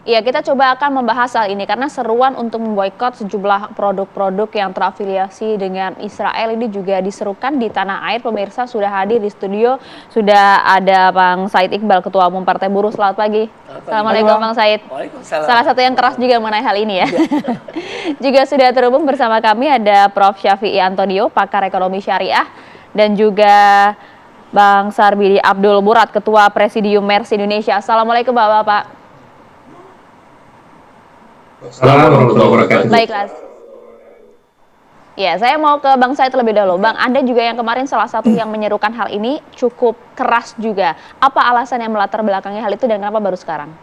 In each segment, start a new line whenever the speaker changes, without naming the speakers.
Iya, kita coba akan membahas hal ini karena seruan untuk memboikot sejumlah produk-produk yang terafiliasi dengan Israel ini juga diserukan di tanah air. Pemirsa sudah hadir di studio, sudah ada Bang Said Iqbal, Ketua Umum Partai Buruh. Selamat pagi. Assalamualaikum Bang Said. Salah satu yang keras juga mengenai hal ini ya. Juga sudah terhubung bersama kami ada Prof. Syafi'i Antonio, pakar ekonomi syariah, dan juga Bang Sarbidi Abdul Murad, Ketua Presidium MERS Indonesia. Assalamualaikum Bapak-Bapak.
Assalamualaikum warahmatullahi wabarakatuh.
Baiklah. Ya, saya mau ke Bang Said terlebih dahulu. Bang, Anda juga yang kemarin salah satu yang menyerukan hal ini cukup keras juga. Apa alasan yang melatar belakangi hal itu dan kenapa baru sekarang?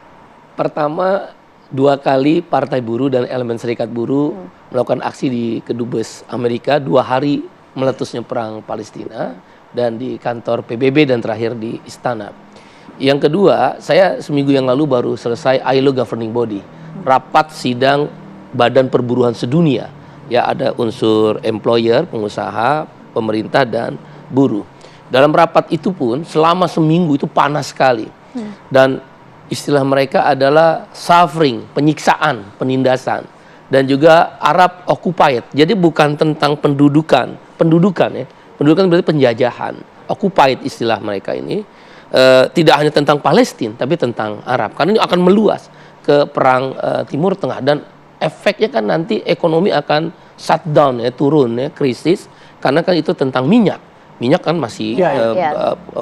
Pertama, 2 kali Partai Buruh dan elemen serikat buruh melakukan aksi di Kedubes Amerika, 2 hari meletusnya perang Palestina, dan di kantor PBB dan terakhir di Istana. Yang kedua, saya seminggu yang lalu baru selesai ILO Governing Body, rapat sidang Badan Perburuhan Sedunia. Ya, ada unsur employer, pengusaha, pemerintah, dan buruh. Dalam rapat itu pun selama seminggu itu panas sekali. Dan istilah mereka adalah suffering, penyiksaan, penindasan. Dan juga Arab occupied. Jadi bukan tentang pendudukan ya. Pendudukan berarti penjajahan. Occupied istilah mereka ini. Tidak hanya tentang Palestina, tapi tentang Arab. Karena ini akan meluas ke perang Timur Tengah. Dan efeknya kan nanti ekonomi akan shutdown ya, turun ya, krisis. Karena kan itu tentang minyak. Minyak kan masih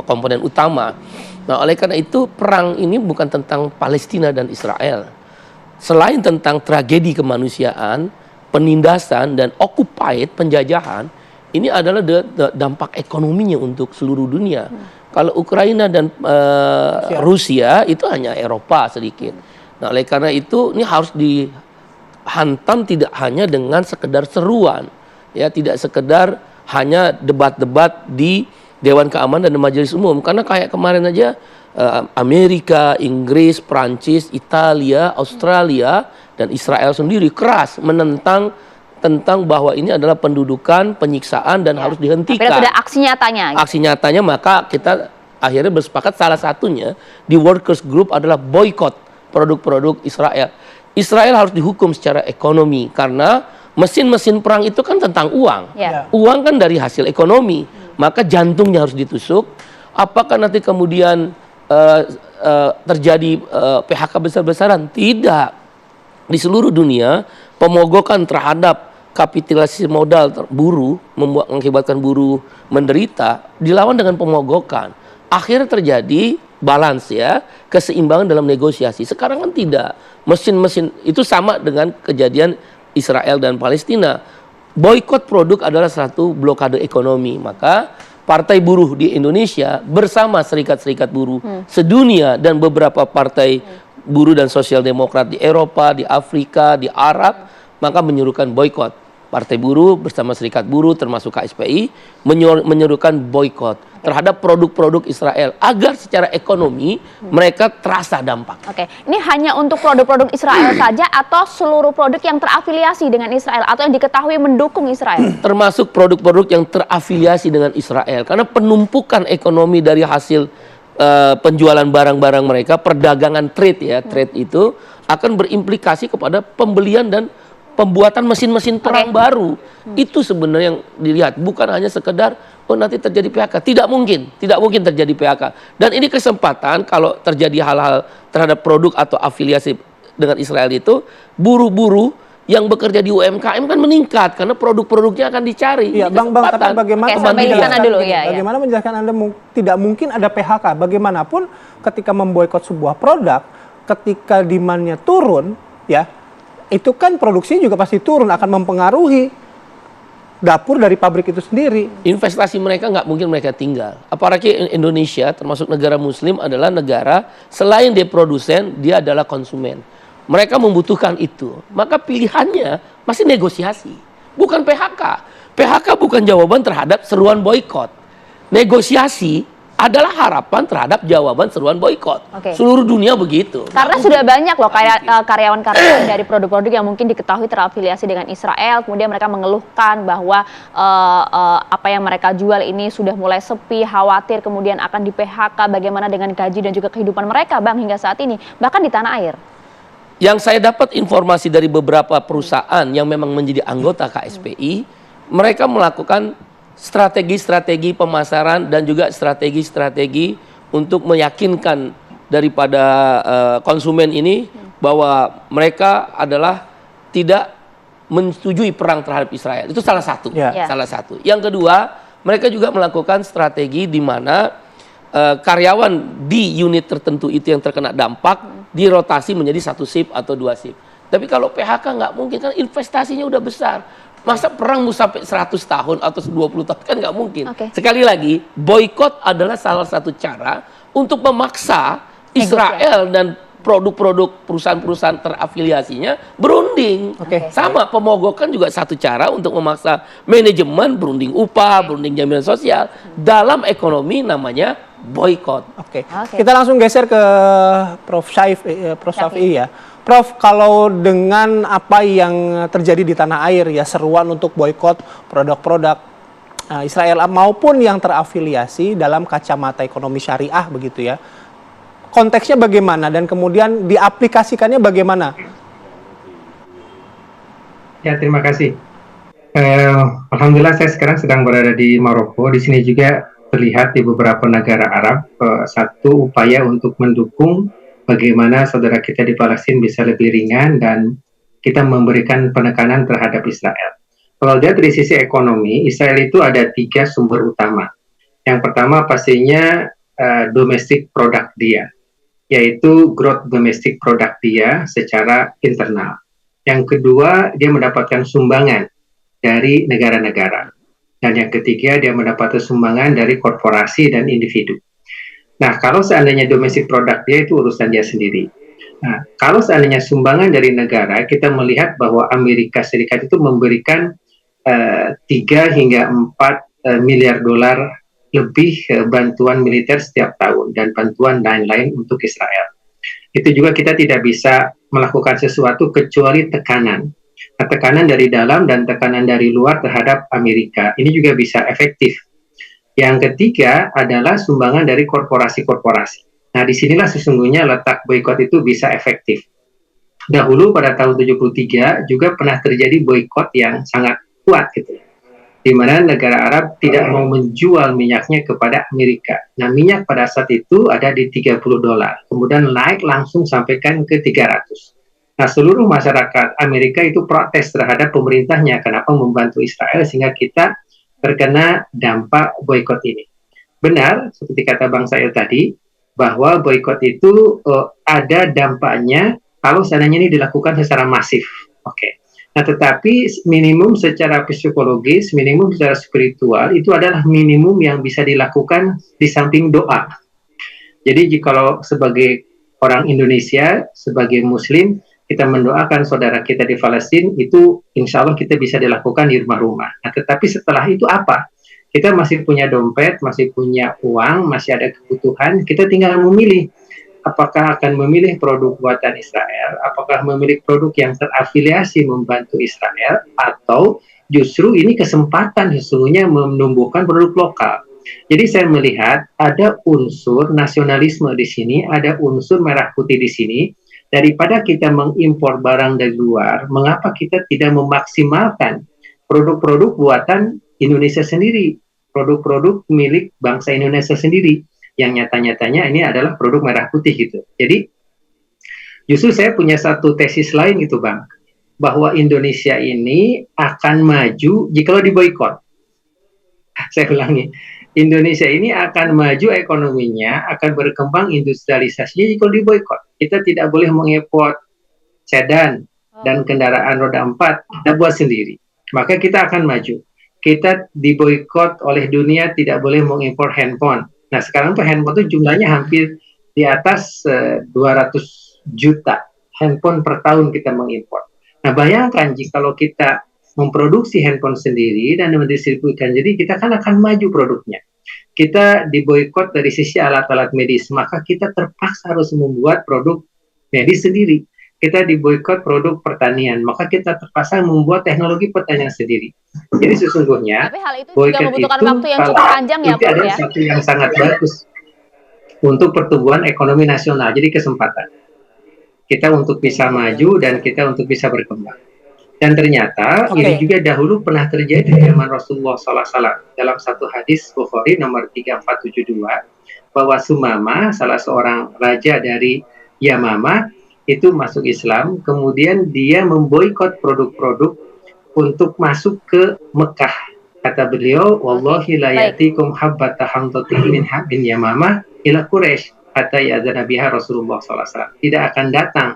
komponen utama. Nah, oleh karena itu perang ini bukan tentang Palestina dan Israel. Selain tentang tragedi kemanusiaan, penindasan, dan occupied, penjajahan, ini adalah dampak ekonominya untuk seluruh dunia. Kalau Ukraina dan Rusia itu hanya Eropa sedikit. Nah, oleh karena itu ini harus dihantam tidak hanya dengan sekedar seruan, ya, tidak sekedar hanya debat-debat di Dewan Keamanan dan Majelis Umum. Karena kayak kemarin aja Amerika, Inggris, Prancis, Italia, Australia, dan Israel sendiri keras menentang tentang bahwa ini adalah pendudukan, penyiksaan, dan harus dihentikan.
Tapi sudah aksi nyatanya. Gitu.
Aksi nyatanya, maka kita akhirnya bersepakat salah satunya di Workers Group adalah boykot produk-produk Israel. Israel harus dihukum secara ekonomi karena mesin-mesin perang itu kan tentang uang. Uang kan dari hasil ekonomi, maka jantungnya harus ditusuk. Apakah nanti kemudian terjadi PHK besar-besaran? Tidak. Di seluruh dunia pemogokan terhadap kapitalisasi modal buruh mengakibatkan buruh menderita dilawan dengan pemogokan. Akhirnya terjadi balance ya, keseimbangan dalam negosiasi. Sekarang kan tidak. Mesin-mesin itu sama dengan kejadian Israel dan Palestina. Boykot produk adalah satu blokade ekonomi. Maka Partai Buruh di Indonesia bersama serikat-serikat buruh sedunia dan beberapa partai buruh dan sosial demokrat di Eropa, di Afrika, di Arab, maka menyerukan boykot. Partai Buruh bersama serikat buruh termasuk KSPI menyerukan boykot terhadap produk-produk Israel agar secara ekonomi mereka terasa dampak.
Oke, ini hanya untuk produk-produk Israel saja atau seluruh produk yang terafiliasi dengan Israel atau yang diketahui mendukung Israel?
Termasuk produk-produk yang terafiliasi dengan Israel karena penumpukan ekonomi dari hasil penjualan barang-barang mereka, perdagangan trade ya, trade itu akan berimplikasi kepada pembelian dan pembuatan mesin-mesin perang baru. Itu sebenarnya yang dilihat, bukan hanya sekedar nanti terjadi PHK. Tidak mungkin terjadi PHK. Dan ini kesempatan kalau terjadi hal-hal terhadap produk atau afiliasi dengan Israel itu, buruh-buruh yang bekerja di UMKM kan meningkat karena produk-produknya akan dicari.
Iya, Bang, tapi bagaimana bagaimana menjelaskan Anda tidak mungkin ada PHK? Bagaimanapun ketika memboikot sebuah produk, ketika demand-nya turun, ya, itu kan produksi juga pasti turun, akan mempengaruhi dapur dari pabrik itu sendiri.
Investasi mereka nggak mungkin mereka tinggal. Apalagi Indonesia termasuk negara muslim adalah negara selain dia produsen, dia adalah konsumen. Mereka membutuhkan itu. Maka pilihannya masih negosiasi. Bukan PHK. PHK bukan jawaban terhadap seruan boykot. Negosiasi adalah harapan terhadap jawaban seruan boykot. Seluruh dunia begitu.
Karena sudah banyak loh karyawan-karyawan dari produk-produk yang mungkin diketahui terafiliasi dengan Israel, kemudian mereka mengeluhkan bahwa apa yang mereka jual ini sudah mulai sepi, khawatir kemudian akan di PHK, bagaimana dengan gaji dan juga kehidupan mereka, Bang, hingga saat ini, bahkan di tanah air.
Yang saya dapat informasi dari beberapa perusahaan yang memang menjadi anggota KSPI, mereka melakukan strategi-strategi pemasaran dan juga strategi-strategi untuk meyakinkan daripada konsumen ini bahwa mereka adalah tidak menyetujui perang terhadap Israel. Itu salah satu. Salah satu. Yang kedua, mereka juga melakukan strategi di mana karyawan di unit tertentu itu yang terkena dampak dirotasi menjadi 1 shift atau 2 shift. Tapi kalau PHK nggak mungkin, kan investasinya udah besar. Masa perang mau sampai 100 tahun atau 20 tahun, kan nggak mungkin. Sekali lagi, boykot adalah salah satu cara untuk memaksa Israel dan produk-produk perusahaan-perusahaan terafiliasinya berunding. Sama, pemogokan juga satu cara untuk memaksa manajemen berunding upah, berunding jaminan sosial. Dalam ekonomi namanya boykot.
Kita langsung geser ke Prof. Syafii ya. Prof, kalau dengan apa yang terjadi di tanah air ya, seruan untuk boykot produk-produk Israel maupun yang terafiliasi dalam kacamata ekonomi syariah begitu ya. Konteksnya bagaimana dan kemudian diaplikasikannya bagaimana?
Ya, terima kasih. Alhamdulillah saya sekarang sedang berada di Maroko. Di sini juga terlihat di beberapa negara Arab satu upaya untuk mendukung bagaimana saudara kita di Palestina bisa lebih ringan dan kita memberikan penekanan terhadap Israel. Kalau lihat dari sisi ekonomi, Israel itu ada 3 sumber utama. Yang pertama pastinya domestic product dia, yaitu growth domestic product dia secara internal. Yang kedua, dia mendapatkan sumbangan dari negara-negara. Dan yang ketiga, dia mendapatkan sumbangan dari korporasi dan individu. Nah, kalau seandainya domestic product dia itu urusan dia sendiri. Nah, kalau seandainya sumbangan dari negara, kita melihat bahwa Amerika Serikat itu memberikan 3 hingga 4 miliar dolar lebih bantuan militer setiap tahun dan bantuan lain-lain untuk Israel. Itu juga kita tidak bisa melakukan sesuatu kecuali tekanan. Nah, tekanan dari dalam dan tekanan dari luar terhadap Amerika. Ini juga bisa efektif. Yang ketiga adalah sumbangan dari korporasi-korporasi. Nah, disinilah sesungguhnya letak boykot itu bisa efektif. Dahulu pada tahun 73 juga pernah terjadi boykot yang sangat kuat gitu, di mana negara Arab tidak mau menjual minyaknya kepada Amerika. Nah, minyak pada saat itu ada di $30, kemudian naik langsung sampaikan ke 300. Nah, seluruh masyarakat Amerika itu protes terhadap pemerintahnya, kenapa membantu Israel sehingga kita terkena dampak boykot ini. Benar, seperti kata Bang Sail tadi, bahwa boykot itu ada dampaknya kalau seandainya ini dilakukan secara masif. Nah, tetapi minimum secara psikologis, minimum secara spiritual itu adalah minimum yang bisa dilakukan di samping doa. Jadi jikalau sebagai orang Indonesia, sebagai Muslim, kita mendoakan saudara kita di Palestina, itu insya Allah kita bisa dilakukan di rumah-rumah. Nah, tetapi setelah itu apa? Kita masih punya dompet, masih punya uang, masih ada kebutuhan, kita tinggal memilih. Apakah akan memilih produk buatan Israel, apakah memilih produk yang terafiliasi membantu Israel, atau justru ini kesempatan sesungguhnya menumbuhkan produk lokal. Jadi saya melihat ada unsur nasionalisme di sini, ada unsur merah putih di sini. Daripada kita mengimpor barang dari luar, mengapa kita tidak memaksimalkan produk-produk buatan Indonesia sendiri, produk-produk milik bangsa Indonesia sendiri, yang nyata-nyatanya ini adalah produk merah putih gitu. Jadi justru saya punya satu tesis lain gitu Bang, bahwa Indonesia ini akan maju jika diboikot. Saya ulangi, Indonesia ini akan maju ekonominya, akan berkembang industrialisasinya jika diboikot. Kita tidak boleh mengimpor sedan dan kendaraan roda 4, kita buat sendiri. Maka kita akan maju. Kita diboikot oleh dunia, tidak boleh mengimpor handphone. Nah, sekarang tuh handphone tuh jumlahnya hampir di atas 200 juta handphone per tahun kita mengimpor. Nah, bayangkan jika kita memproduksi handphone sendiri dan mendistribusikan, jadi kita kan akan maju produknya. Kita diboikot dari sisi alat-alat medis, maka kita terpaksa harus membuat produk medis sendiri. Kita diboikot produk pertanian, maka kita terpaksa membuat teknologi pertanian sendiri. Jadi sesungguhnya,
tapi hal itu juga membutuhkan waktu yang cukup panjang ya, Prof,
ya. Satu yang sangat bagus untuk pertumbuhan ekonomi nasional. Jadi kesempatan. kita untuk bisa maju dan kita untuk bisa berkembang. Dan ternyata ini juga dahulu pernah terjadi di zaman Rasulullah SAW. Dalam satu hadis Bukhari nomor 3472, bahwa Sumama, salah seorang raja dari Yamama, itu masuk Islam, kemudian dia memboikot produk-produk untuk masuk ke Mekah. Kata beliau, wallahi la yatikum habbata hamdatin min habbin Yamama ila Quraisy hatta ya'dzana biha Rasulullah SAW. Tidak akan datang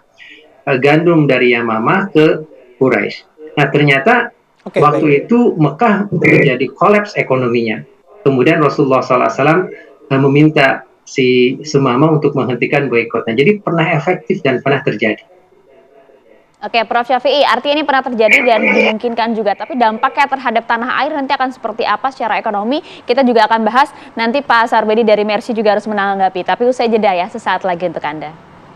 gandum dari Yamama ke Quraisy. Nah, ternyata waktu itu Mekah terjadi kolaps ekonominya. Kemudian Rasulullah SAW meminta si Sumama untuk menghentikan boikotnya. Jadi pernah efektif dan pernah terjadi.
Oke, Prof. Syafi'i, artinya ini pernah terjadi dan dimungkinkan juga. Tapi dampaknya terhadap tanah air nanti akan seperti apa secara ekonomi? Kita juga akan bahas. Nanti Pak Sarbedi dari Mercy juga harus menanggapi. Tapi usai jeda ya, sesaat lagi untuk Anda.